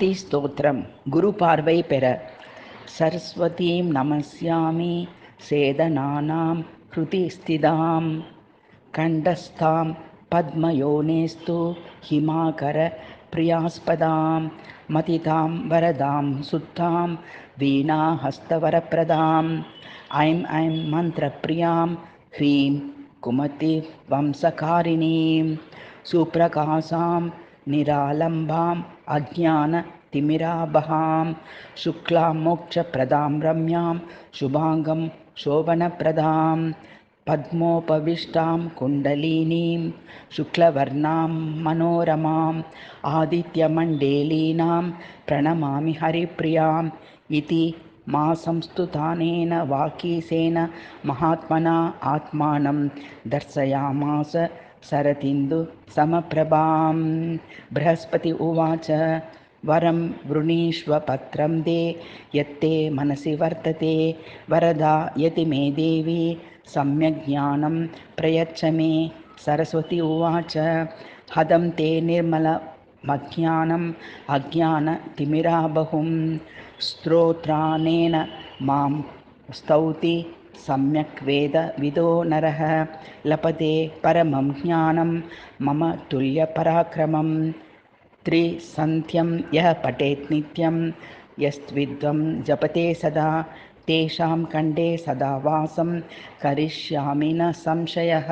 சரஸ்வதி ஸ்தோத்திரம். குரு பார்வை பெற. சரஸ்வதீம் நமஸ்யாமி சேதனானாம் ஹ்ருதி ஸ்திதாம் கண்டஸ்தாம் பத்மயோனேஸ்து ஹிமாகர பிரியாஸ்பதாம் மதிதாம் வரதாம் சுத்தாம் வீணா ஹஸ்தவரப்பிரதாம் ஐம் ஐம் மந்திரப்பிரியாம் ஹ்ரீம் குமதி வம்சகாரிணீம் சுப்ரகாசாம் நிராலம்பாம் அஜ்ஞான திமிராபகாம் சுக்லாம் மோட்சப்பிரதாம் ரம்யாம் சுபாங்கம் சோபனப்பிரதாம் பத்மோபவிஷ்டாம் குண்டலினீம் சுக்லவர்ணாம் மனோரமாம் ஆதித்யமண்டேலீனாம் பிரணமாமி ஹரிப்ரியாம் இதி மா சம்ஸ்துதானேன வாக்கீசேன மகாத்மனா ஆத்மானம் தர்சயாமாச சரதிந்து சமப்பிரபாம். ப்ரஹஸ்பதி உவாச்ச वरं वृणीष्व पत्रं दे यत्ते मनसि वर्तते वरदा यति मे देवी सम्यक् ज्ञानं प्रयच्छ मे. सरस्वती उवाच हदं ते निर्मलमज्ञानम् अज्ञानतिमिराबहुं स्तोत्रानेन मां स्तौति सम्यक् वेदविदो नरः लभते परमं ज्ञानं मम तुल्यपराक्रमं. त्रिसन्ध्यं यः पठेत् नित्यं यस्त्विद्वं जपते सदा तेषां खण्डे सदा वासं करिष्यामि न संशयः.